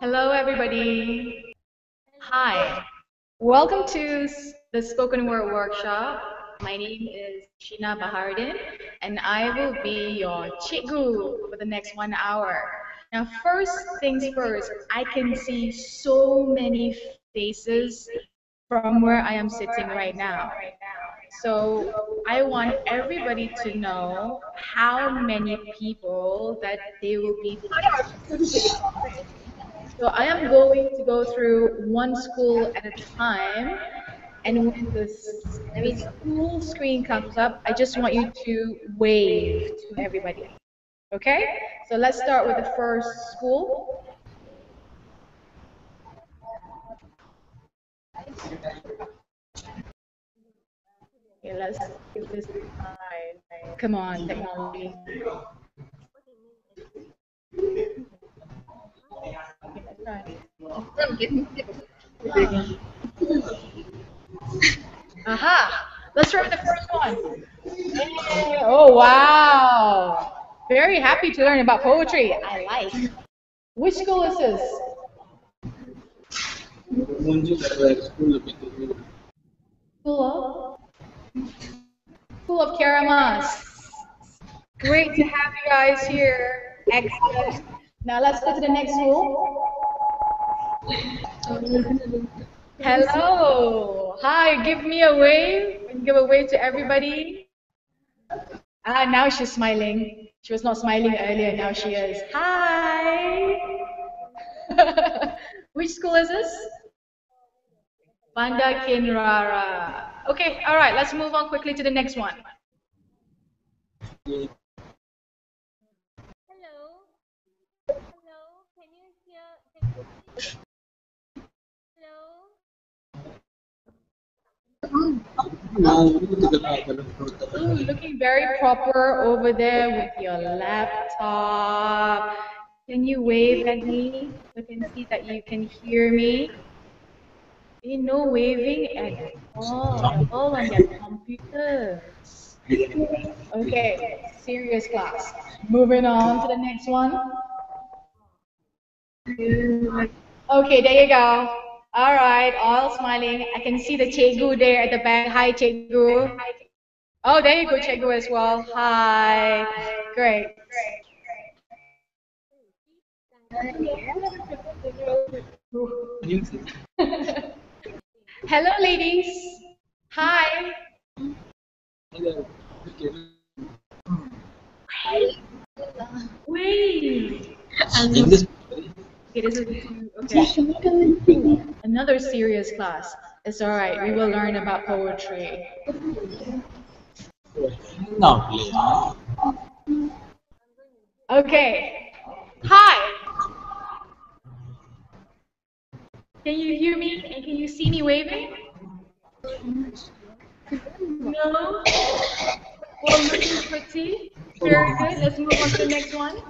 Hello, everybody. Hi. Welcome to the Spoken Word Workshop. My name is Sheena Baharudin, and I will be your cikgu for the next 1 hour. Now, first things first, I can see so many faces from where I am sitting right now. So I want everybody to know how many people that they will be participating. So I am going to go through one school at a time, and when the school screen comes up, I just want you to wave to everybody. Okay? So let's start with the first school. Okay, let's give this a try. Come on, technology. Okay, let's try. Aha! Let's try with the first one. Hey, oh, wow. Very happy to learn about poetry. I like. Which school is this? School of? School of Karamas. Great to have you guys here. Excellent. Now let's go to the next school. Hello. Hi, give me a wave and give a wave to everybody. Ah, now she's smiling. She was not smiling earlier, now she is. Hi. Which school is this? Banda Kinrara. Okay, all right, let's move on quickly to the next one. Hello. Hello. Can you hear? Hello. Ooh, looking very proper over there with your laptop. Can you wave at me so I can see that you can hear me? No waving at all. You're all on your computers. Okay, serious class. Moving on to the next one. Okay, there you go. All right, all smiling. I can see the Chegu there at the back. Hi, Chegu. Oh, there you go, Chegu as well. Hi. Great. Hello, ladies. Hi. Wait. Okay, this is okay. Another serious class. It's all right. We will learn about poetry. Okay. Hi. Can you hear me and can you see me waving? No? Well, looking pretty. Very good. Let's move on to the next one.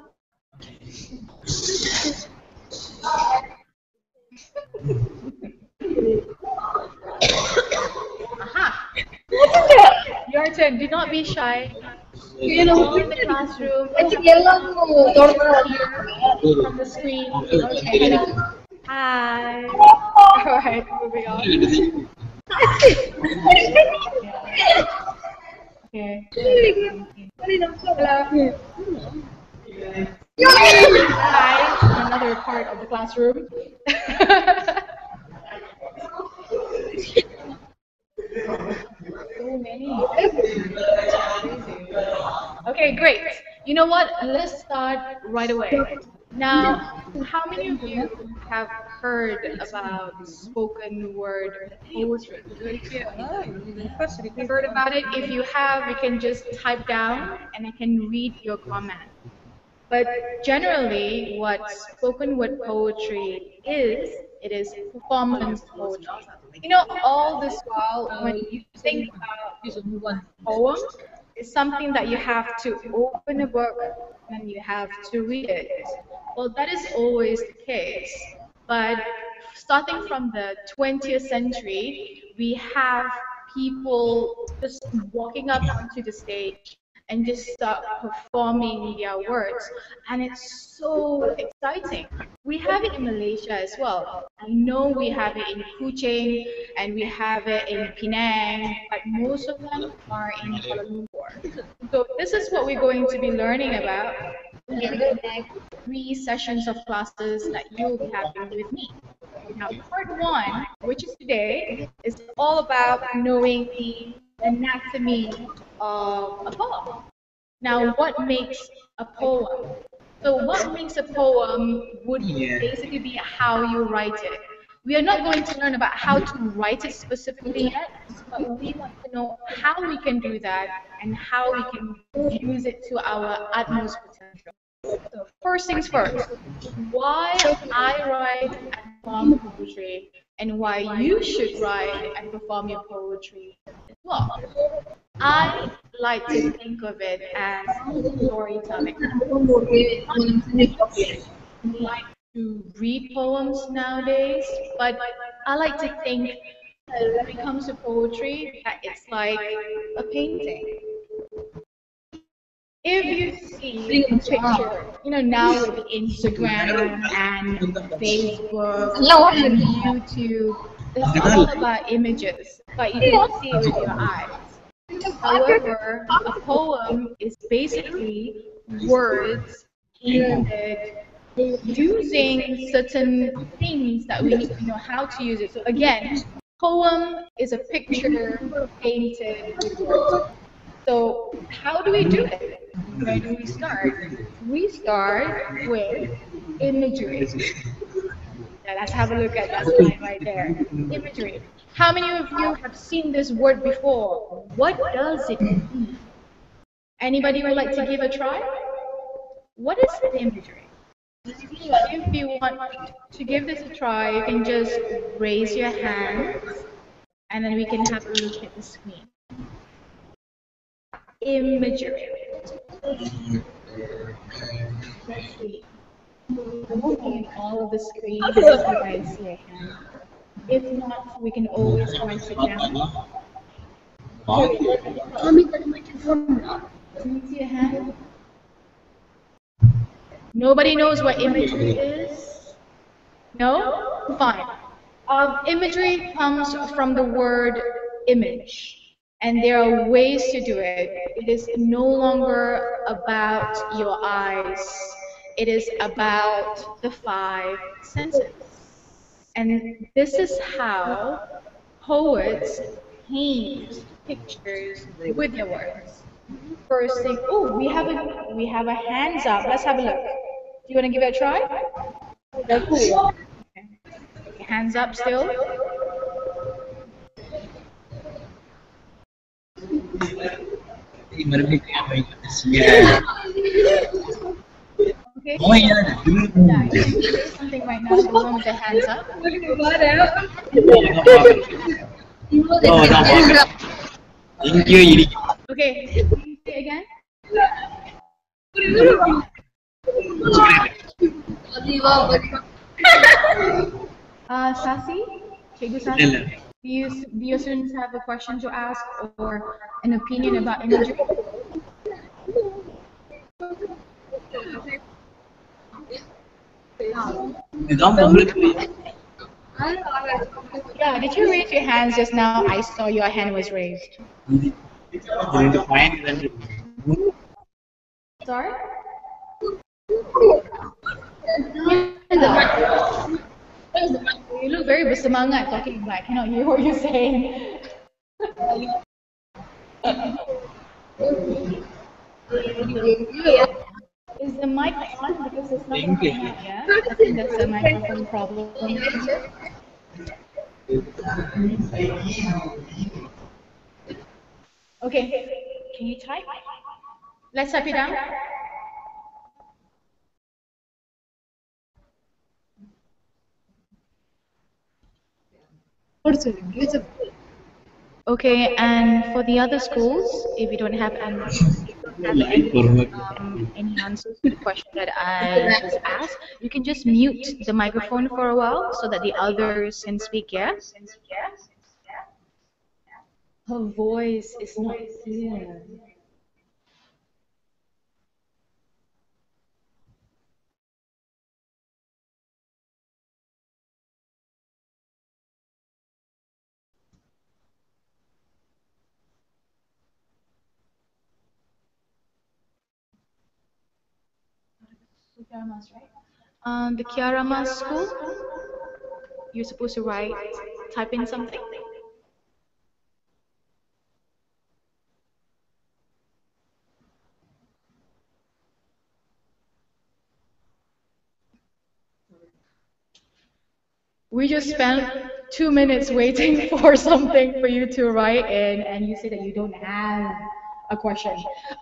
Aha. Your turn. Do not be shy. All in the classroom. Here from the screen. Okay, hello. Hi. All right, moving on. Okay. Hello. Hi. Another part of the classroom. So many. Okay, great. You know what? Let's start right away. Now, how many of you have heard about spoken word poetry? Heard about it? If you have, you can just type down and I can read your comment. But generally, what spoken word poetry is, it is performance poetry. All this while, when you think about poem, it's something that you have to open a book and you have to read it. Well, that is always the case. But starting from the 20th century, we have people just walking up onto the stage and just start performing their words. And it's so exciting. We have it in Malaysia as well. I know we have it in Kuching and we have it in Penang, but most of them are in Kuala Lumpur. So this is what we're going to be learning about in the next 3 sessions of classes that you'll be having with me. Now, part one, which is today, is all about knowing the anatomy of a poem. Now, what makes a poem? So, what makes a poem would basically be how you write it. We are not going to learn about how to write it specifically yet, but we want to know how we can do that and how we can use it to our utmost potential. So first things first, why I write and perform poetry and why you should write and perform your poetry as well. I like to think of it as storytelling. Like to read poems nowadays, but I like to think when it comes to poetry that it's like a painting. If you see a picture, now with Instagram and Facebook and YouTube, it's all about images, but you can see it with your eyes. However, a poem is basically words painted using certain things that we need to know how to use it. So again, poem is a picture painted with words. So how do we do it? Where do we start? We start with imagery. Now, let's have a look at that line right there. Imagery. How many of you have seen this word before? What does it mean? Anybody would like to give a try? What is imagery? If you want to give this a try, you can just raise your hands and then we can have a look at the screen. Imagery. Let's see. I'm seeing all of the screens if you guys see a hand. If not, we can always write it down. Can you see a hand? Nobody knows what imagery is? No? Fine. Imagery comes from the word image, and there are ways to do it. It is no longer about your eyes. It is about the 5 senses. And this is how poets paint pictures with their words. First thing, oh, we have a hands up. Let's have a look. Do you want to give it a try? Okay. Hands up still. Okay. Yeah, you can say something right now. The one with the hands up. Okay. Can you say again? Sasi, Cikgu Sasi, do your students have a question to ask or an opinion about imagery? Yeah, did you raise your hands just now? I saw your hand was raised. Sorry? You look very bersemangat talking, but I cannot hear what you're saying. Is the mic on? Because it's not coming out, yeah? I think that's a microphone problem. Okay, can you type? Let's type it down. Okay, and for the other schools, if you don't have any answers to the question that I just asked, you can just mute the microphone for a while so that the others can speak, yeah? Her voice is not clear. The Kiarama school, you're supposed to write, type in something. We just spent 2 minutes waiting for something for you to write in, and you say that you don't have a question.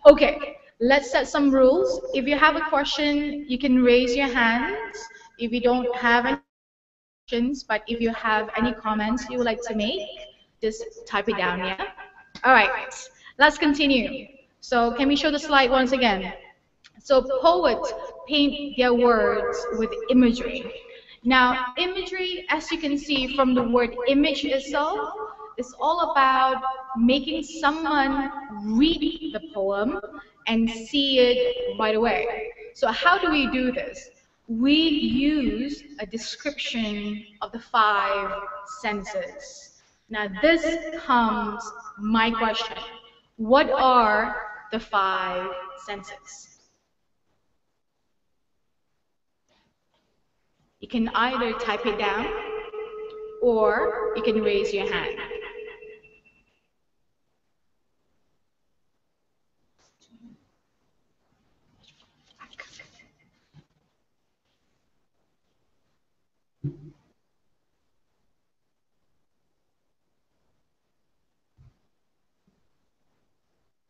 Okay, let's set some rules. If you have a question, you can raise your hands. If you don't have any questions, but if you have any comments you would like to make, just type it down, yeah? All right, let's continue. So can we show the slide once again? So poets paint their words with imagery. Now, imagery, as you can see from the word image itself, is all about making someone read the poem and see it right away. So how do we do this? We use a description of the five senses. Now, this comes my question. What are the five senses? You can either type it down or you can raise your hand.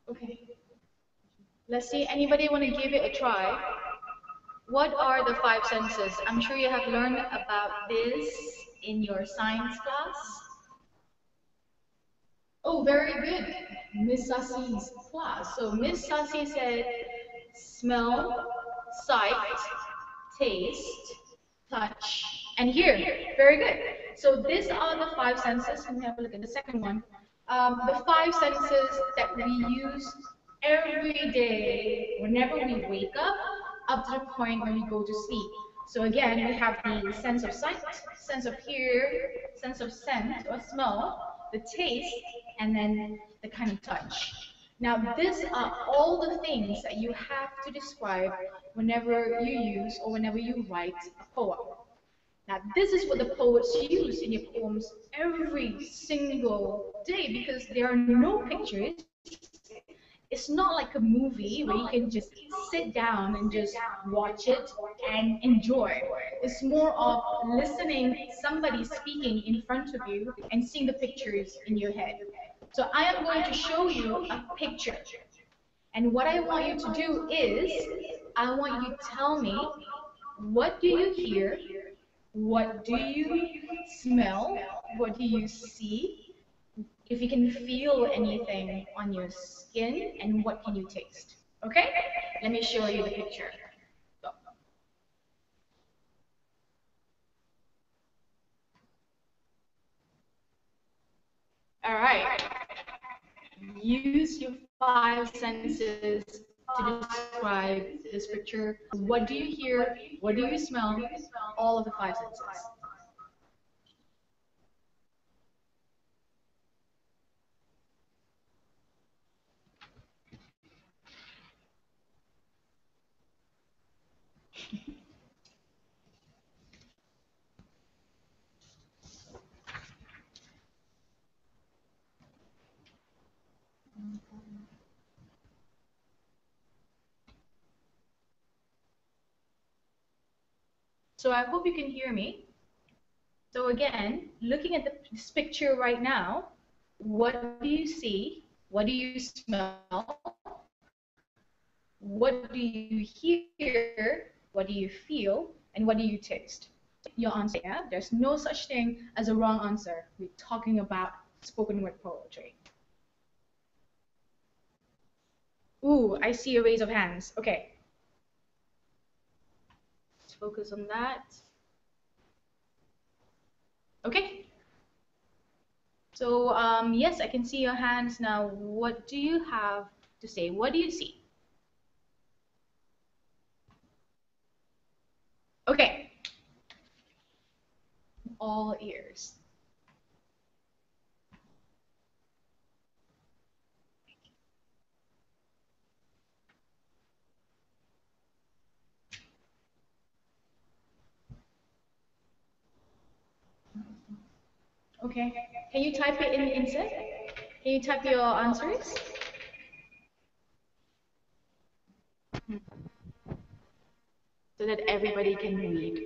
Okay. Let's see, anybody want to give it a try? What are the five senses? I'm sure you have learned about this in your science class. Oh, very good. Miss Sasi's class. So Miss Sasi said smell, sight, taste, touch, and hear. Very good. So these are the five senses. Let me have a look at the second one. The five senses that we use every day whenever we wake up to the point when we go to sleep. So again, we have the sense of sight, sense of hear, sense of scent or smell, the taste, and then the kind of touch. Now, these are all the things that you have to describe whenever you use or whenever you write a poem. Now, this is what the poets use in your poems every single day because there are no pictures. It's not like a movie where you can just sit down and just watch it and enjoy. It's more of listening somebody speaking in front of you and seeing the pictures in your head. So I am going to show you a picture. And what I want you to do is, I want you to tell me, what do you hear? What do you smell? What do you see? If you can feel anything on your skin, and what can you taste? Okay? Let me show you the picture. So, all right. Use your five senses to describe this picture. What do you hear? What do you smell? All of the five senses. So I hope you can hear me. So again, looking at this picture right now, what do you see? What do you smell? What do you hear? What do you feel? And what do you taste? Your answer, yeah? There's no such thing as a wrong answer. We're talking about spoken word poetry. Ooh, I see a raise of hands. Okay, let's focus on that. Okay. So, yes, I can see your hands now. What do you have to say? What do you see? Okay, all ears. Okay. Can you type it in instead? Can you type your answers? So that everybody can read.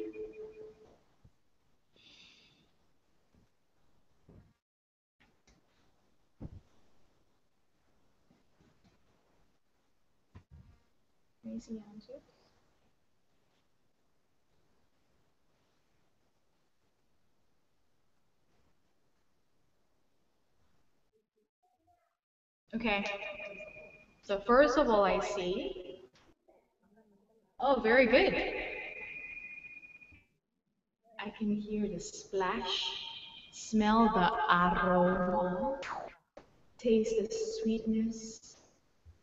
Can you see the answer? Okay. So first of all, I see. Oh, very good. I can hear the splash, smell the aroma, taste the sweetness,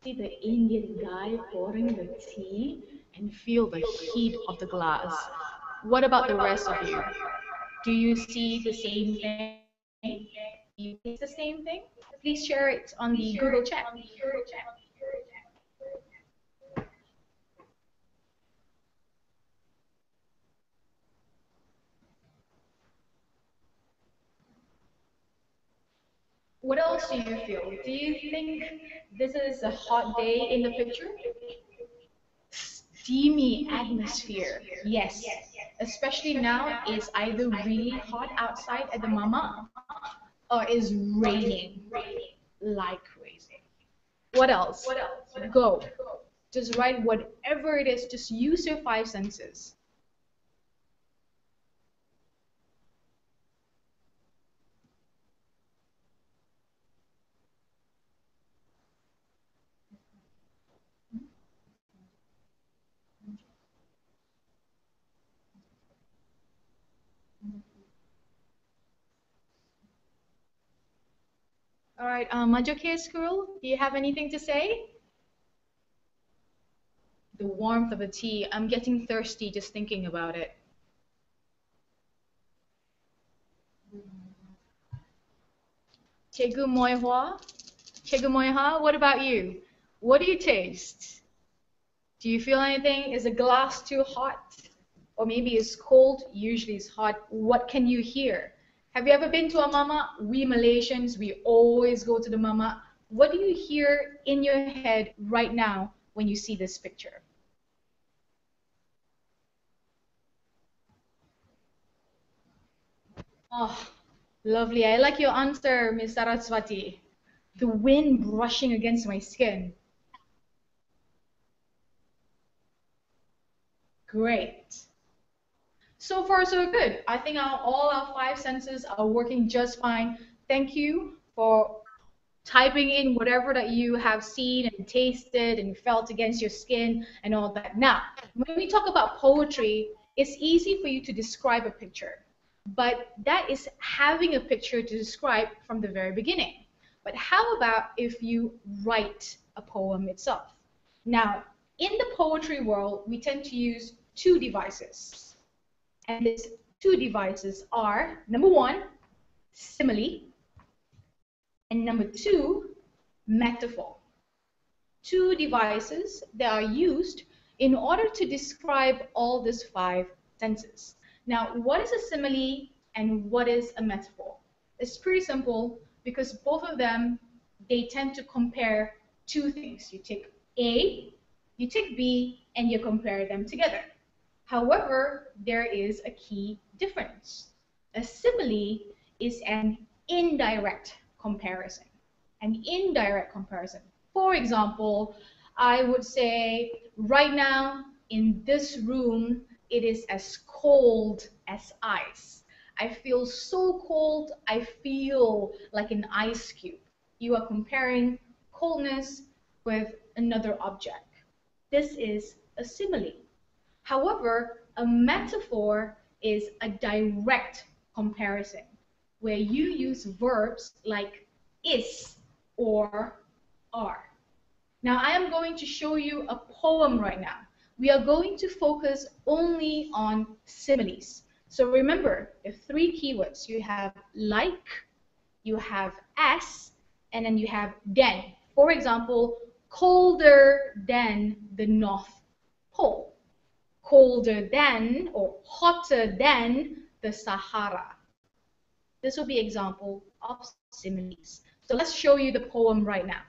see the Indian guy pouring the tea, and feel the heat of the glass. What about the rest of you? Do you see the same thing? You taste the same thing? Please share it on the Google chat. What else do you feel? Do you think this is a hot day in the picture? Steamy atmosphere. Yes. Especially now, it's either really hot outside at the mama or it's raining like crazy. What else? Go. Just write whatever it is. Just use your five senses. All right, Majoke Squirrel, do you have anything to say? The warmth of the tea. I'm getting thirsty just thinking about it. Chegu Moihua? Chegu Moihua, what about you? What do you taste? Do you feel anything? Is a glass too hot? Or maybe it's cold, usually it's hot. What can you hear? Have you ever been to a mama? We Malaysians, we always go to the mama. What do you hear in your head right now when you see this picture? Oh, lovely. I like your answer, Miss Saraswati. The wind brushing against my skin. Great. So far, so good. I think all our five senses are working just fine. Thank you for typing in whatever that you have seen and tasted and felt against your skin and all that. Now, when we talk about poetry, it's easy for you to describe a picture, but that is having a picture to describe from the very beginning. But how about if you write a poem itself? Now, in the poetry world, we tend to use two devices. And these two devices are, number one, simile, and number two, metaphor. Two devices that are used in order to describe all these five senses. Now, what is a simile and what is a metaphor? It's pretty simple because both of them, they tend to compare two things. You take A, you take B, and you compare them together. However, there is a key difference. A simile is an indirect comparison. An indirect comparison. For example, I would say right now in this room, it is as cold as ice. I feel so cold, I feel like an ice cube. You are comparing coldness with another object. This is a simile. However, a metaphor is a direct comparison where you use verbs like is or are. Now, I am going to show you a poem right now. We are going to focus only on similes. So remember, the three keywords. You have like, you have as, and then you have than. For example, colder than the North Pole. Colder than or hotter than the Sahara. This will be example of similes. So let's show you the poem right now.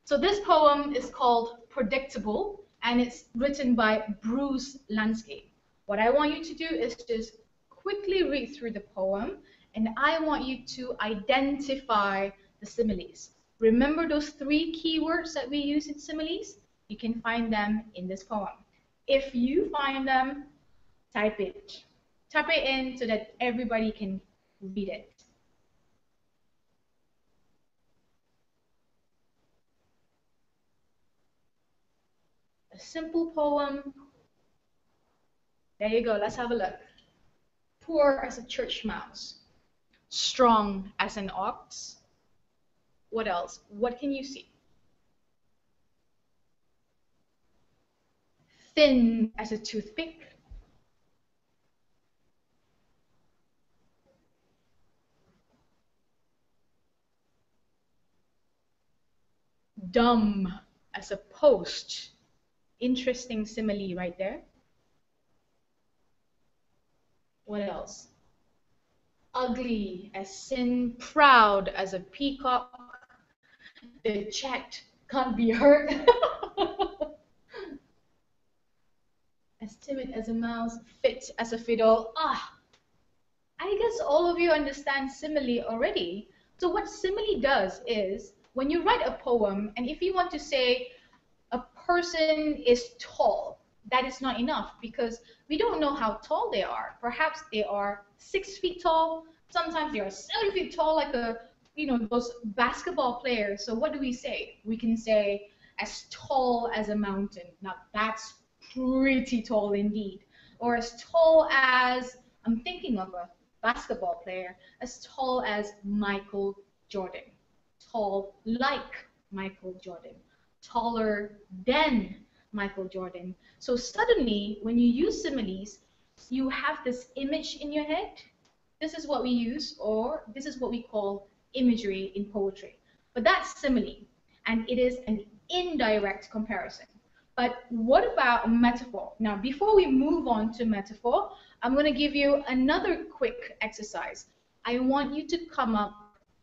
So this poem is called Predictable, and it's written by Bruce Landscape. What I want you to do is just quickly read through the poem, and I want you to identify the similes. Remember those three keywords that we use in similes? You can find them in this poem. If you find them, type it. Type it in so that everybody can read it. A simple poem. There you go, let's have a look. Poor as a church mouse, strong as an ox. What else? What can you see? Thin as a toothpick. Dumb as a post. Interesting simile right there. What else? Ugly as sin, proud as a peacock. The chat can't be heard. As timid as a mouse, fit as a fiddle. Ah, I guess all of you understand simile already. So what simile does is, when you write a poem, and if you want to say a person is tall, that is not enough because we don't know how tall they are. Perhaps they are 6 feet tall. Sometimes they are 7 feet tall, like those basketball players. So what do we say? We can say as tall as a mountain. Now that's pretty tall indeed. Or as tall as, I'm thinking of a basketball player, as tall as Michael Jordan. Tall like Michael Jordan. Taller than Michael Jordan. So suddenly, when you use similes, you have this image in your head. This is what we use, or this is what we call imagery in poetry. But that's simile, and it is an indirect comparison. But what about metaphor? Now, before we move on to metaphor, I'm going to give you another quick exercise. I want you to come up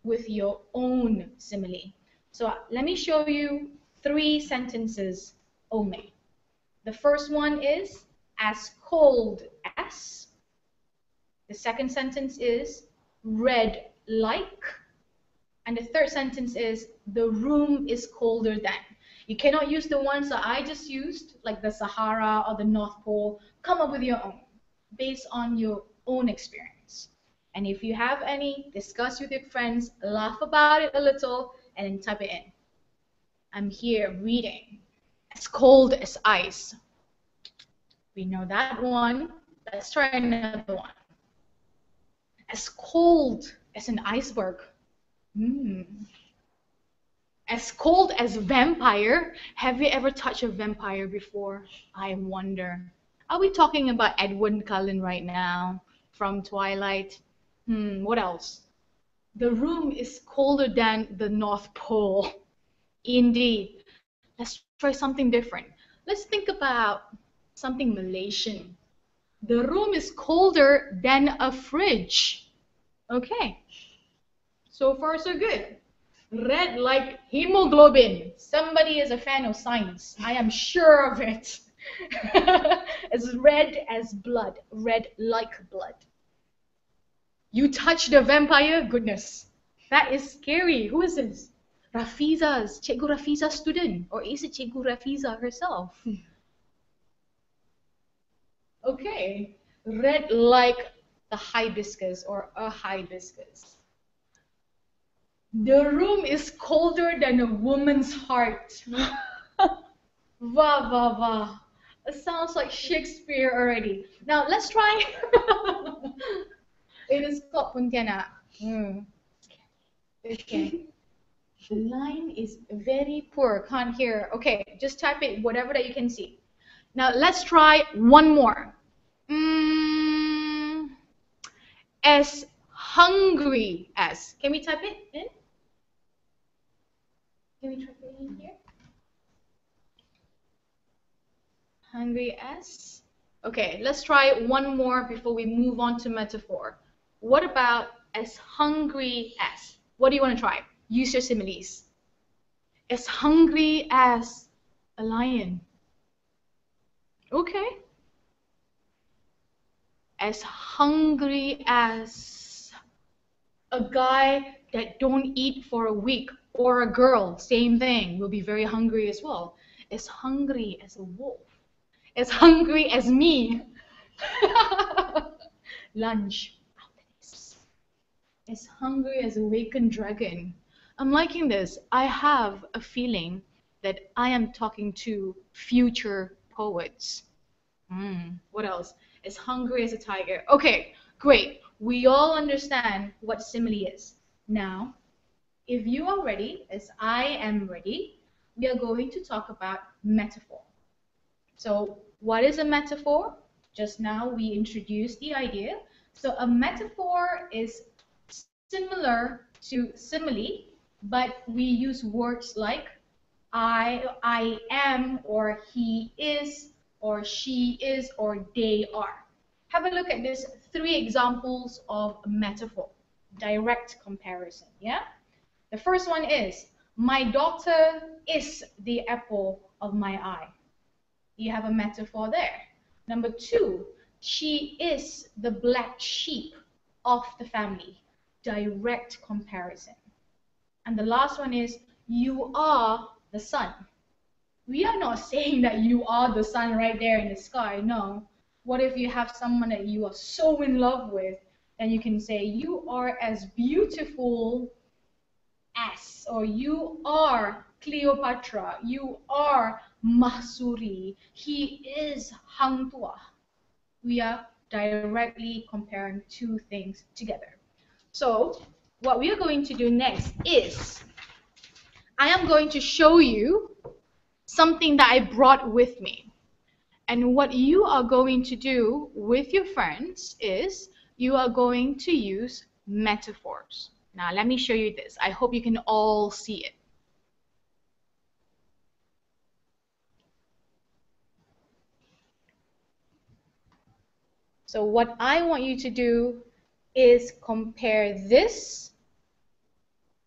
with your own simile. So let me show you 3 sentences only. The first one is as cold as. The second sentence is red like. And the third sentence is the room is colder than. You cannot use the ones that I just used, like the Sahara or the North Pole. Come up with your own, based on your own experience. And if you have any, discuss with your friends, laugh about it a little, and then type it in. I'm here reading. As cold as ice. We know that one. Let's try another one. As cold as an iceberg. As cold as vampire. Have you ever touched a vampire before? I wonder. Are we talking about Edward Cullen right now from Twilight? What else? The room is colder than the North Pole. Indeed. Let's try something different. Let's think about something Malaysian. The room is colder than a fridge. Okay. So far, so good. Red like hemoglobin. Somebody is a fan of science. I am sure of it. As red as blood. Red like blood. You touch the vampire? Goodness. That is scary. Who is this? Rafiza's, Cikgu Rafiza's student. Or is it Cikgu Rafiza herself? Okay. Red like the hibiscus or a hibiscus. The room is colder than a woman's heart. Wah, wah, wah. It sounds like Shakespeare already. Now, let's try. It is called Pontianak. Okay. The line is very poor. Can't hear. Okay, just type it, whatever that you can see. Now, let's try one more. As hungry as. Can we type it in? Can we type it in here? Hungry as. Okay, let's try one more before we move on to metaphor. What about as hungry as? What do you want to try? Use your similes. As hungry as a lion. Okay. As hungry as a guy that don't eat for a week, or a girl, same thing, will be very hungry as well. As hungry as a wolf. As hungry as me. Lunch. As hungry as a wakened dragon. I'm liking this. I have a feeling that I am talking to future poets. What else? As hungry as a tiger. Okay, great. We all understand what simile is. Now, if you are ready, as I am ready, we are going to talk about metaphor. So, what is a metaphor? Just now we introduced the idea. So, a metaphor is similar to simile, but we use words like I am, or he is, or she is, or they are. Have a look at these three examples of metaphor, direct comparison, yeah? The first one is, my daughter is the apple of my eye. You have a metaphor there. Number two, she is the black sheep of the family. Direct comparison. And the last one is, you are the sun. We are not saying that you are the sun right there in the sky. No. What if you have someone that you are so in love with, and you can say, you are as beautiful as, or you are Cleopatra, you are Mahsuri, he is Hang Tuah. We are directly comparing two things together. So what we are going to do next is, I am going to show you something that I brought with me. And what you are going to do with your friends is, you are going to use metaphors. Now let me show you this. I hope you can all see it. So what I want you to do is compare this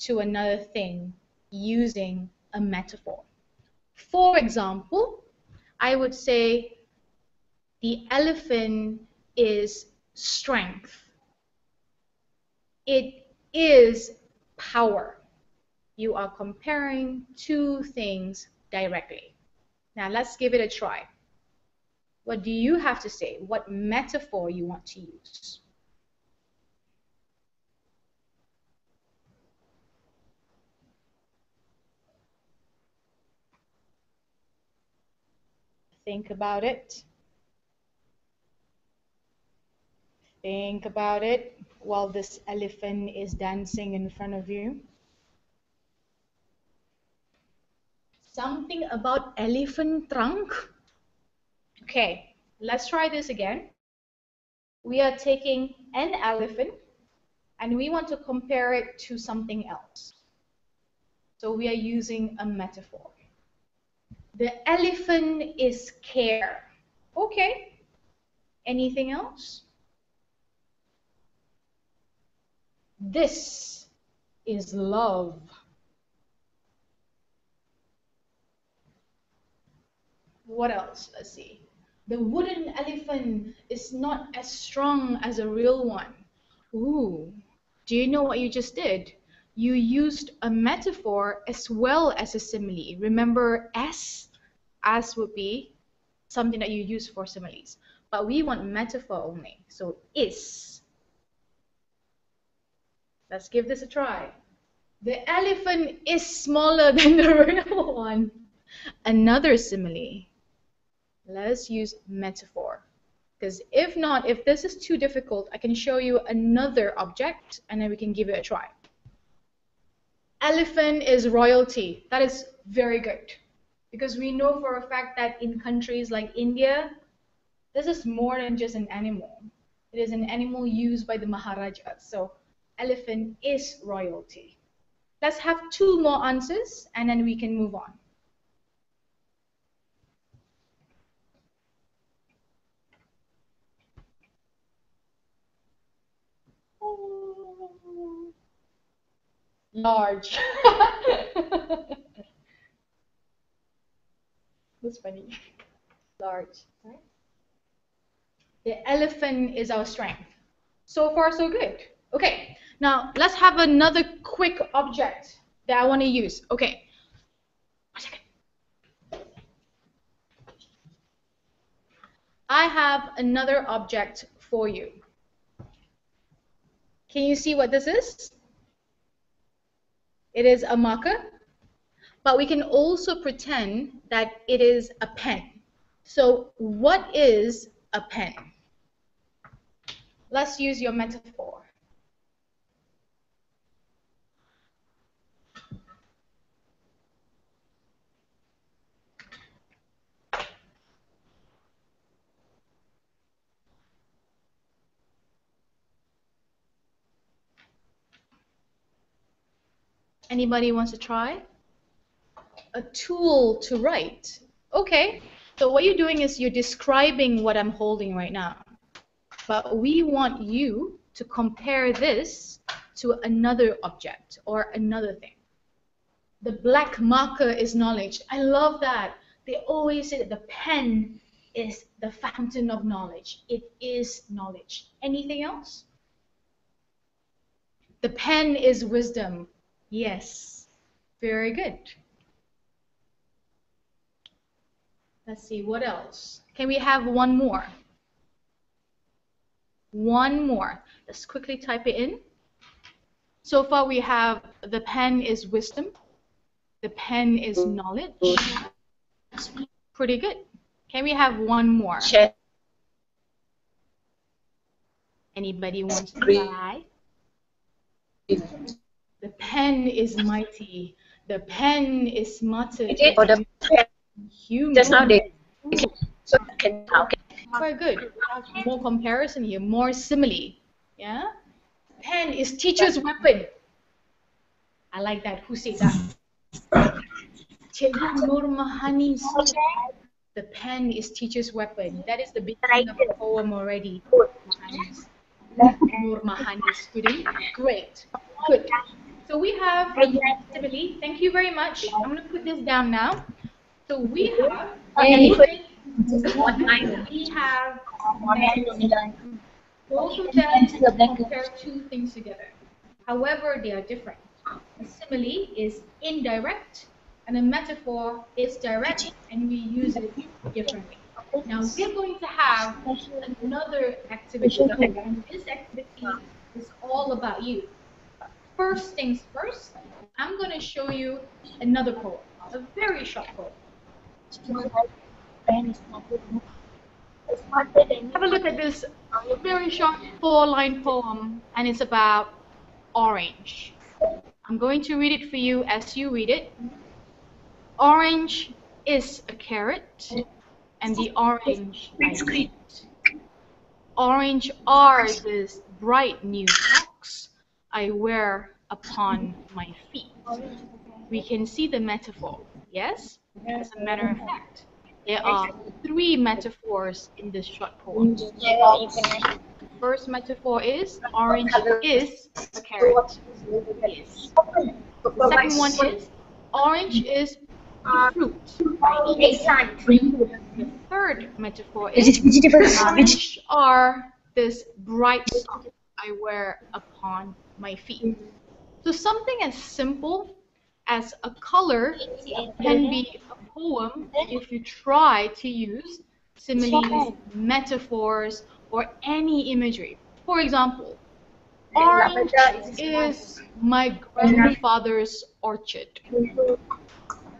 to another thing using a metaphor. For example, I would say the elephant is strength. It is power. You are comparing two things directly. Now let's give it a try. What do you have to say? What metaphor you want to use? Think about it. Think about it while this elephant is dancing in front of you. Something about elephant trunk? Okay, let's try this again. We are taking an elephant and we want to compare it to something else. So we are using a metaphor. The elephant is care. Okay, anything else? This is love. What else? Let's see. The wooden elephant is not as strong as a real one. Ooh, do you know what you just did? You used a metaphor as well as a simile. Remember, as would be something that you use for similes. But we want metaphor only. So is. Let's give this a try. The elephant is smaller than the real one. Another simile. Let's use metaphor. Because if not, if this is too difficult, I can show you another object and then we can give it a try. Elephant is royalty. That is very good. Because we know for a fact that in countries like India, this is more than just an animal. It is an animal used by the Maharajas. So elephant is royalty. Let's have two more answers and then we can move on. Large. That's funny. Large. Right? The elephant is our strength. So far, so good. Okay, now let's have another quick object that I want to use. Okay, 1 second. I have another object for you. Can you see what this is? It is a marker, but we can also pretend that it is a pen. So what is a pen? Let's use your metaphor. Anybody wants to try? A tool to write. Okay, so what you're doing is you're describing what I'm holding right now. But we want you to compare this to another object or another thing. The black marker is knowledge. I love that. They always say that the pen is the fountain of knowledge. It is knowledge. Anything else? The pen is wisdom. Yes. Very good. Let's see, what else? Can we have one more? One more. Let's quickly type it in. So far we have the pen is wisdom. The pen is knowledge. Pretty good. Can we have one more? Anybody wants to try? The pen is mighty. The pen is smarter than human. Just now they can Very good. We have more comparison here, more simile. Yeah? Pen is teacher's weapon. I like that. Who said that? Cikgu Nur Mahani. The pen is teacher's weapon. That is the beginning of the poem already. Nur Mahani student. Great. Good. So we have simile. Thank you very much. I'm going to put this down now. So we have both of them compare two things together. However, they are different. A simile is indirect, and a metaphor is direct, and we use it differently. Now we're going to have another activity, and this activity is all about you. First things first, I'm going to show you another poem, a very short poem. Have a look at this very short 4-line poem, and it's about orange. I'm going to read it for you as you read it. Orange is a carrot, and the orange I eat. Orange are these bright new socks I wear upon my feet. We can see the metaphor, yes? As a matter of fact, there are 3 metaphors in this short poem. The first metaphor is orange is a carrot. Yes. The second one is orange is a fruit. The third metaphor is orange are this bright socks I wear upon my feet. So something as simple as a color can be a poem if you try to use similes, metaphors, or any imagery. For example, orange is my grandfather's orchard.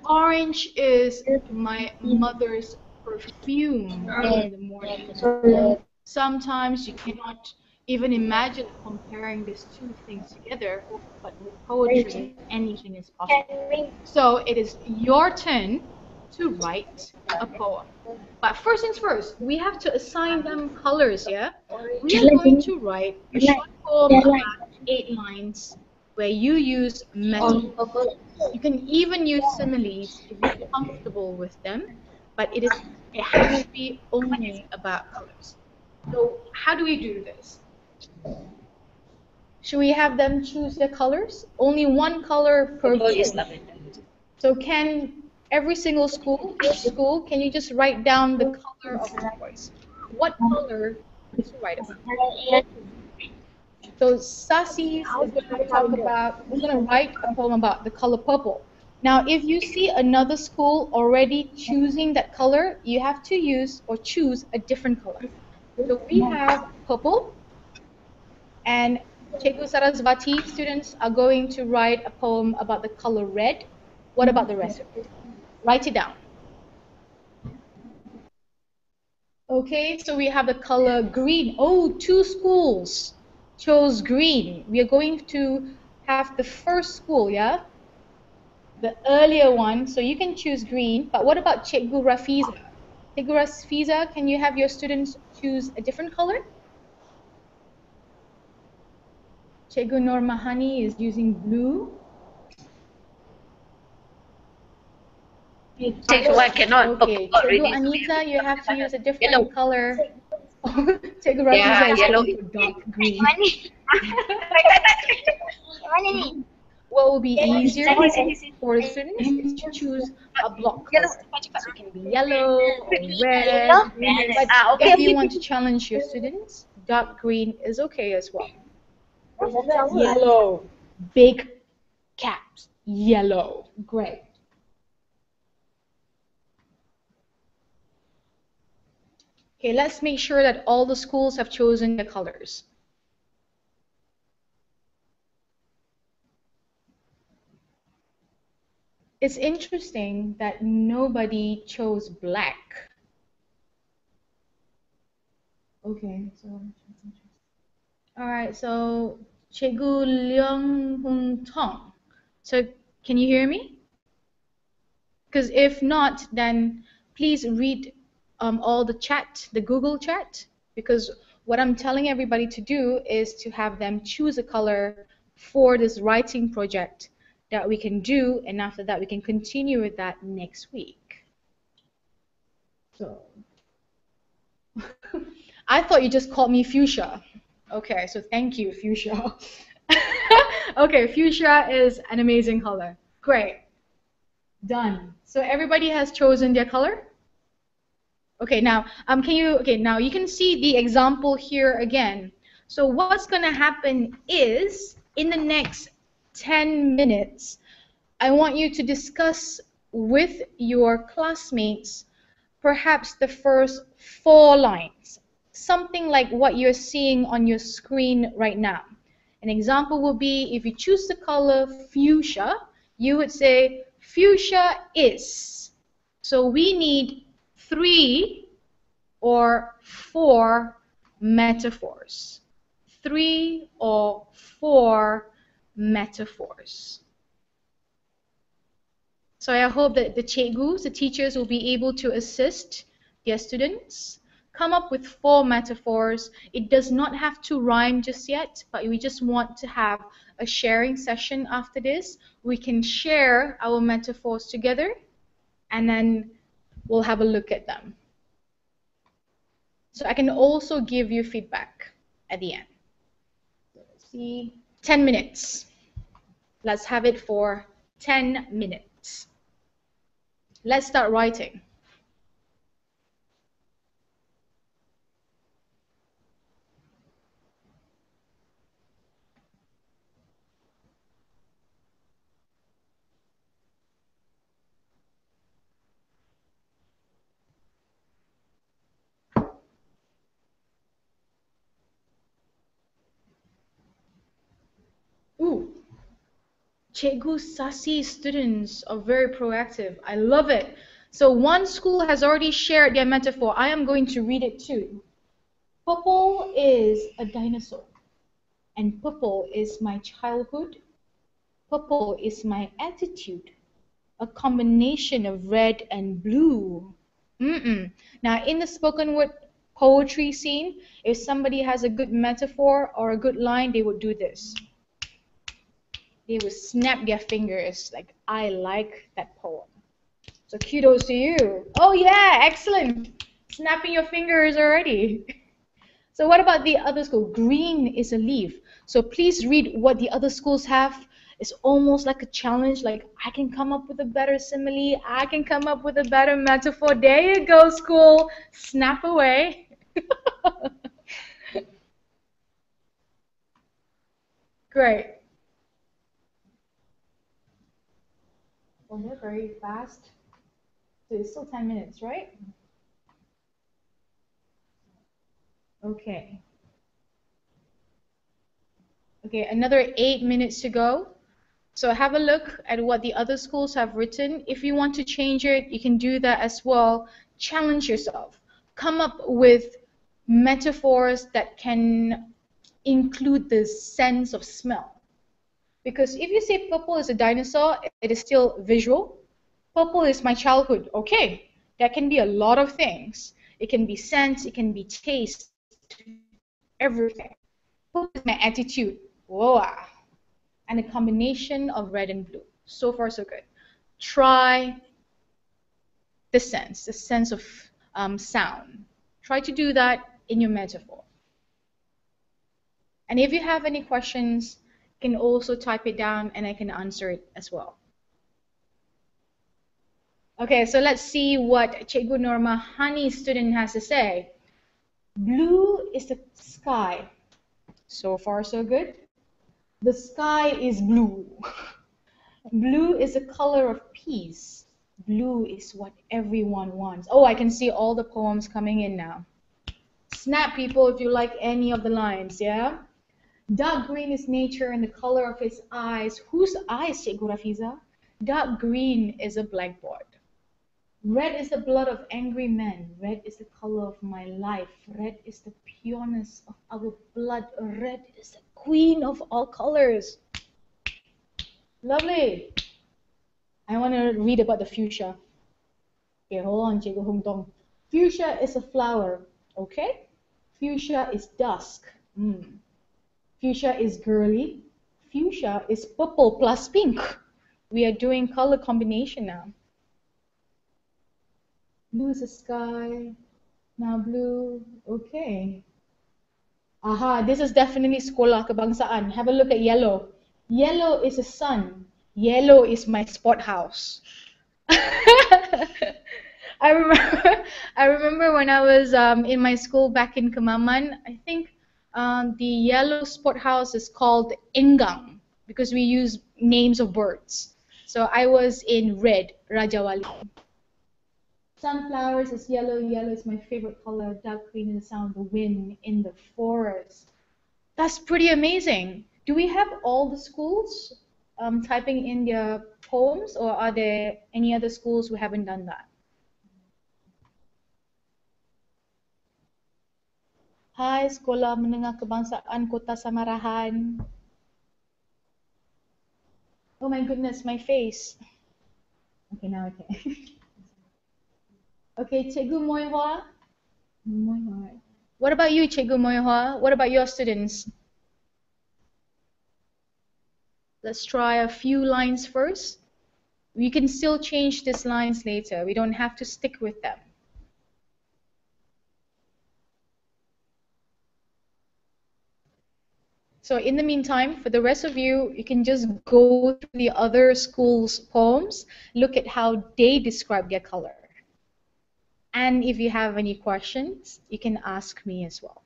Orange is my mother's perfume in the morning. Sometimes you cannot even imagine comparing these two things together, but with poetry, anything is possible. So it is your turn to write a poem. But first things first, we have to assign them colors, yeah? We are going to write a short poem about 8 lines where you use metaphors. You can even use similes if you're comfortable with them, but it has to be only about colors. So how do we do this? Should we have them choose their colors? Only one color per Purple group. is lavender. So can every single school, each school, can you just write down the color of the choice? What color did you write about? So Sassis is going to talk about, is going to write a poem about the color purple. Now, if you see another school already choosing that color, you have to use or choose a different color. So we have purple, and Chegu Sarasvati students are going to write a poem about the color red. What about the rest of it? Write it down. Okay, so we have the color green. Oh, two schools chose green. We are going to have the first school, yeah? The earlier one, so you can choose green. But what about Cikgu Rafiza? Cikgu Rafiza, can you have your students choose a different color? Cikgu Nur Mahani is using blue. Change one cannot. Okay, Purple Cikgu already. Anita, you have to use a different Yellow. color. Cikgu Rafiza Yeah, is yellow. going for dark green. Mana ni? What will be easier for the students is to choose a block color. So it can be yellow or red. But if you want to challenge your students, dark green is okay as well. Yellow. Big caps. Yellow. Great. Okay, let's make sure that all the schools have chosen their colors. It's interesting that nobody chose black. Okay, so all right, so Chegu Leong Hung Tong. So can you hear me? Because if not, then please read all the chat, the Google chat, because what I'm telling everybody to do is to have them choose a color for this writing project that we can do, and after that we can continue with that next week. So I thought you just called me fuchsia. Okay, so thank you, fuchsia. Okay, fuchsia is an amazing color. Great. Done. So everybody has chosen their color? Okay, now now you can see the example here again. So what's going to happen is in the next 10 minutes, I want you to discuss with your classmates perhaps the first 4 lines, something like what you're seeing on your screen right now. An example will be if you choose the color fuchsia, you would say fuchsia is. So we need 3 or 4 metaphors. 3 or 4 metaphors. So I hope that the chegus, the teachers, will be able to assist their students. Come up with 4 metaphors. It does not have to rhyme just yet, but we just want to have a sharing session after this. We can share our metaphors together, and then we'll have a look at them. So I can also give you feedback at the end. So let's see, 10 minutes. Let's have it for 10 minutes. Let's start writing. Ooh, Cikgu Sasi students are very proactive. I love it. So one school has already shared their metaphor. I am going to read it too. Purple is a dinosaur, and purple is my childhood. Purple is my attitude, a combination of red and blue. Now, in the spoken word poetry scene, if somebody has a good metaphor or a good line, they would do this. They would snap their fingers like, I like that poem. So kudos to you. Oh yeah, excellent. Snapping your fingers already. So what about the other school? Green is a leaf. So please read what the other schools have. It's almost like a challenge, like I can come up with a better simile, I can come up with a better metaphor. There you go, school. Snap away. Great. Well, they're very fast. So it's still 10 minutes, right? Okay. Okay, another 8 minutes to go. So have a look at what the other schools have written. If you want to change it, you can do that as well. Challenge yourself. Come up with metaphors that can include the sense of smell. Because if you say purple is a dinosaur, it is still visual. Purple is my childhood. Okay, that can be a lot of things. It can be scent, it can be taste, everything. Purple is my attitude. Whoa. And a combination of red and blue. So far, so good. Try the sense of sound. Try to do that in your metaphor. And if you have any questions, you can also type it down and I can answer it as well. Okay, so let's see what Cikgu Norma Hani student has to say. Blue is the sky. So far, so good. The sky is blue. Blue is a color of peace. Blue is what everyone wants. Oh, I can see all the poems coming in now. Snap, people, if you like any of the lines, yeah? Dark green is nature and the color of his eyes. Whose eyes, Cikgu Rafiza? Dark green is a blackboard. Red is the blood of angry men. Red is the color of my life. Red is the pureness of our blood. Red is the queen of all colors. Lovely. I want to read about the fuchsia. Okay, hold on, Cikgu Hung Dong. Fuchsia is a flower, okay? Fuchsia is dusk. Fuchsia is girly. Fuchsia is purple plus pink. We are doing color combination now. Blue is the sky. Now blue, okay. Aha, this is definitely sekolah kebangsaan. Have a look at yellow. Yellow is the sun. Yellow is my sport house. I remember when I was in my school back in Kemaman, I think the yellow sport house is called Enggang because we use names of birds. So I was in red, Rajawali. Sunflowers is yellow. Yellow is my favorite color. Dark green is the sound of the wind in the forest. That's pretty amazing. Do we have all the schools typing in their poems, or are there any other schools who haven't done that? Hai, Sekolah Menengah Kebangsaan Kota Samarahan. Oh my goodness, my face. Okay, now okay. Okay, Cikgu Moihua. What about you, Cikgu Moihua? What about your students? Let's try a few lines first. We can still change these lines later. We don't have to stick with them. So in the meantime, for the rest of you, you can just go through the other schools' poems, look at how they describe their color. And if you have any questions, you can ask me as well.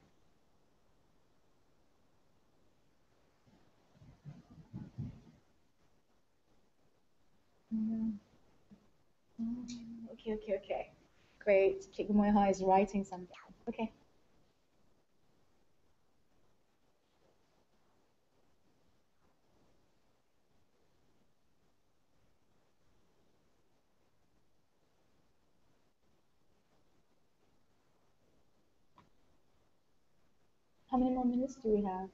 Okay. Great. Cikgu Moiha is writing something. Okay. How many more minutes do we have?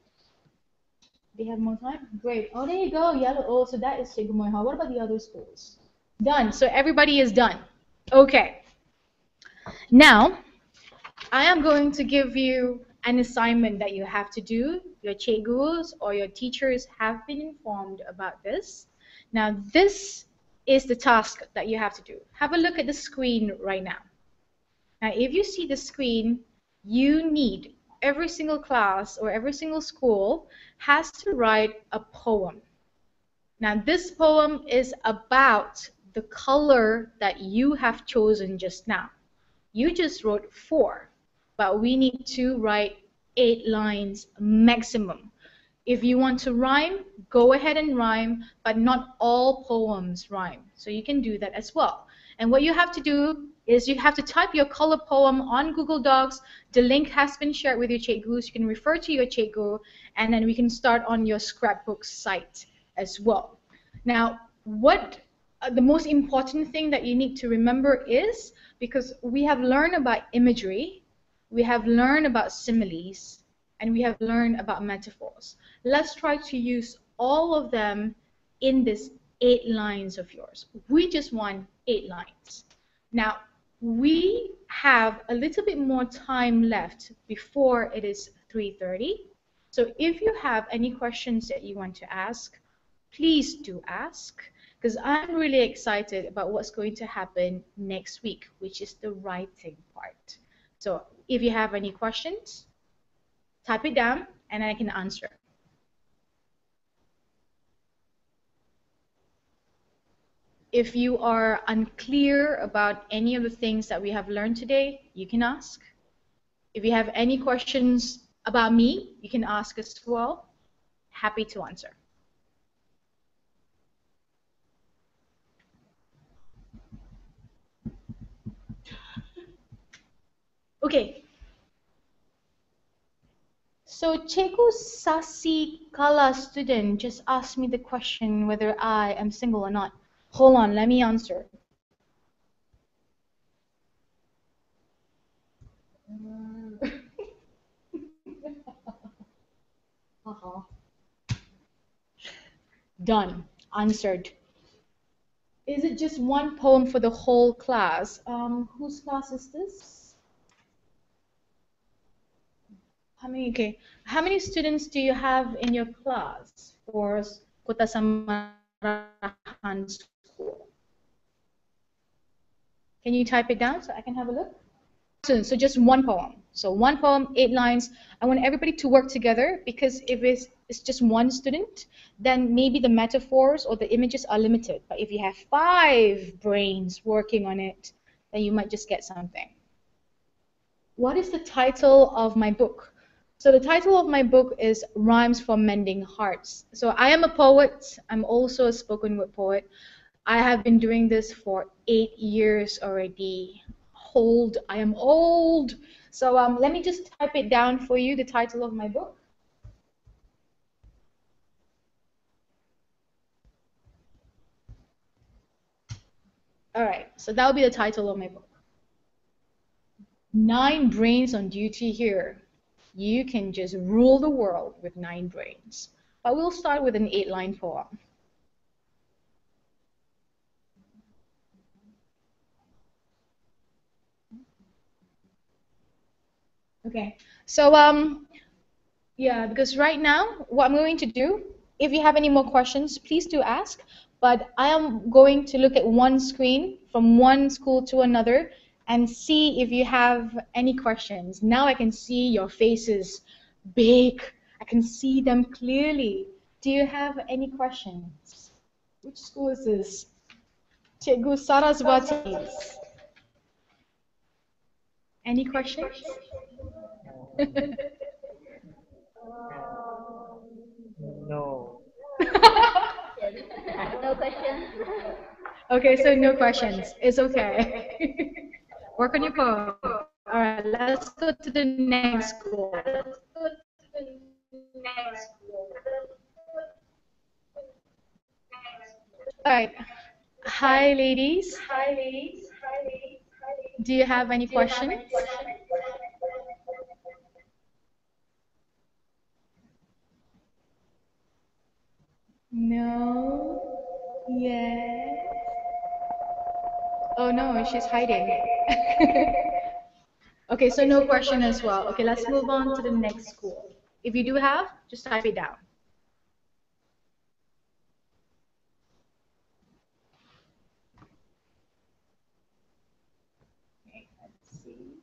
Do you have more time? Great. Oh, there you go. Yellow. Oh, so that is Cikgu Moiha. What about the other schools? Done. So everybody is done. Okay. Now, I am going to give you an assignment that you have to do. Your cikgus or your teachers have been informed about this. Now, this is the task that you have to do. Have a look at the screen right now. Now, if you see the screen, you need every single class or every single school has to write a poem. Now, this poem is about the color that you have chosen just now. You just wrote four, but we need to write 8 lines maximum. If you want to rhyme, go ahead and rhyme, but not all poems rhyme. So you can do that as well. And what you have to do is you have to type your color poem on Google Docs. The link has been shared with your cikgu, so you can refer to your cikgu, and then we can start on your scrapbook site as well. Now, what the most important thing that you need to remember is, because we have learned about imagery, we have learned about similes, and we have learned about metaphors. Let's try to use all of them in this 8 lines of yours. We just want 8 lines. Now, we have a little bit more time left before it is 3:30. So if you have any questions that you want to ask, please do ask, because I'm really excited about what's going to happen next week, which is the writing part. So if you have any questions, type it down and I can answer. If you are unclear about any of the things that we have learned today, you can ask. If you have any questions about me, you can ask as well. Happy to answer. Okay. So Cheku Sasi Kala student just asked me the question whether I am single or not. Hold on, let me answer. Done. Answered. Is it just one poem for the whole class? Whose class is this? How many? Okay. How many students do you have in your class for Kota Samarahan School? Can you type it down so I can have a look? So just one poem. So one poem, 8 lines. I want everybody to work together, because if it's just one student, then maybe the metaphors or the images are limited. But if you have 5 brains working on it, then you might just get something. What is the title of my book? So the title of my book is Rhymes for Mending Hearts. So I am a poet. I'm also a spoken word poet. I have been doing this for 8 years already. I am old. So let me just type it down for you, the title of my book. All right, so that will be the title of my book. 9 brains on duty here. You can just rule the world with 9 brains. But we'll start with an 8-line poem. Okay, so yeah, because right now, what I'm going to do, if you have any more questions, please do ask. But I am going to look at one screen from one school to another and see if you have any questions. Now I can see your faces big. I can see them clearly. Do you have any questions? Which school is this? Cikgu Saraswati's. Any questions? No. No questions. Okay, so no questions. It's okay. Work on your poem. All right, let's go to the next school. All right. Hi, ladies. Do you have any questions? No. Yes. Oh no, she's hiding. Okay, so no question as well. Okay, let's move on to the next school. If you do have, just type it down. Okay, let's see.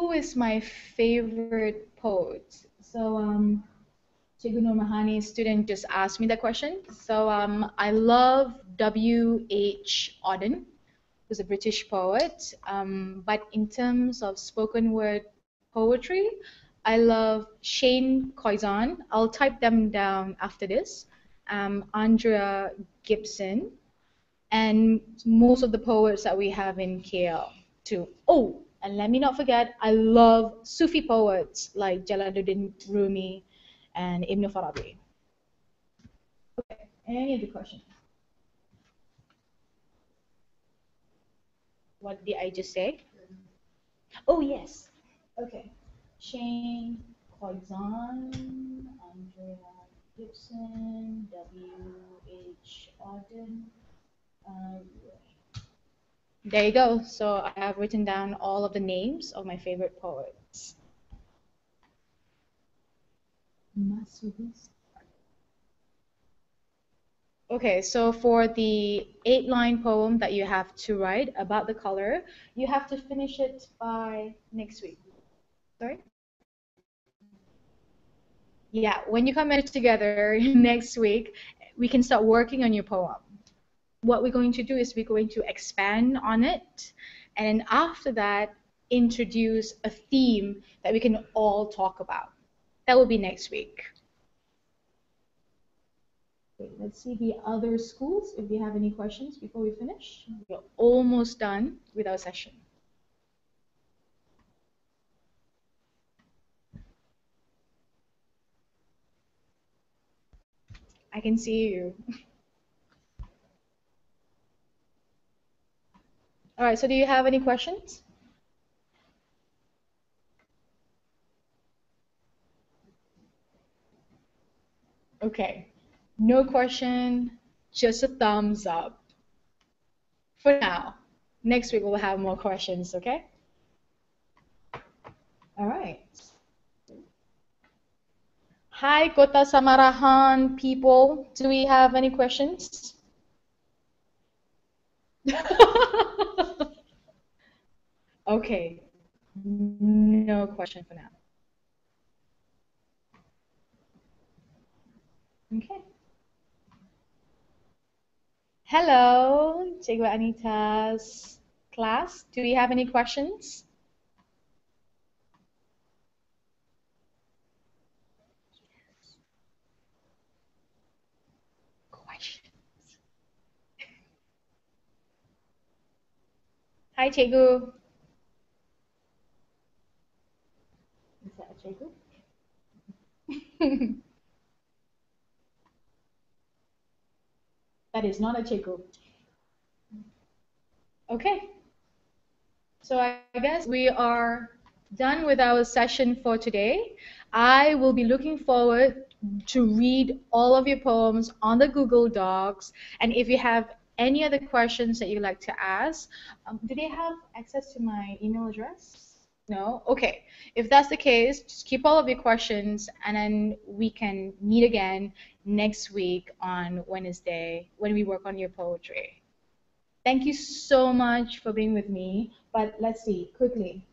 who is my favorite poet? So, Chigu Nur Mahani student just asked me that question. So, I love W.H. Auden, who's a British poet. But in terms of spoken word poetry, I love Shane Coizon. I'll type them down after this. Andrea Gibson, and most of the poets that we have in KL too. Oh, and let me not forget, I love Sufi poets like Jalaluddin Rumi and Ibn Farabi. Okay, any other question? What did I just say? Oh, yes. Okay. Shane Coizon, Andrea Gibson, W.H. Auden. Uh, There you go. So I have written down all of the names of my favorite poets. Okay, so for the 8-line poem that you have to write about the color, you have to finish it by next week. Sorry? Yeah, when you come together next week, we can start working on your poem. What we're going to do is we're going to expand on it, and then after that, introduce a theme that we can all talk about. That will be next week. Okay, let's see the other schools if they have any questions before we finish. We're almost done with our session. I can see you. All right, so do you have any questions? Okay, no question, just a thumbs up. For now. Next week we'll have more questions, okay? All right. Hi, Kota Samarahan people. Do we have any questions? Okay, no question for now. Okay. Hello, Cikgu Anita's class. Do we have any questions? Questions. Hi, Cikgu. Is that a Cikgu? That is not a Cikgu. Okay. So I guess we are done with our session for today. I will be looking forward to read all of your poems on the Google Docs. And if you have any other questions that you'd like to ask, do they have access to my email address? No? Okay. If that's the case, just keep all of your questions and then we can meet again next week on Wednesday when we work on your poetry. Thank you so much for being with me. But let's see, quickly.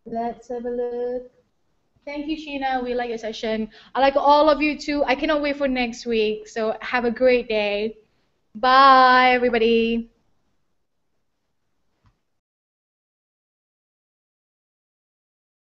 Let's have a look. Thank you, Sheena. We like your session. I like all of you too. I cannot wait for next week. So have a great day. Bye, everybody.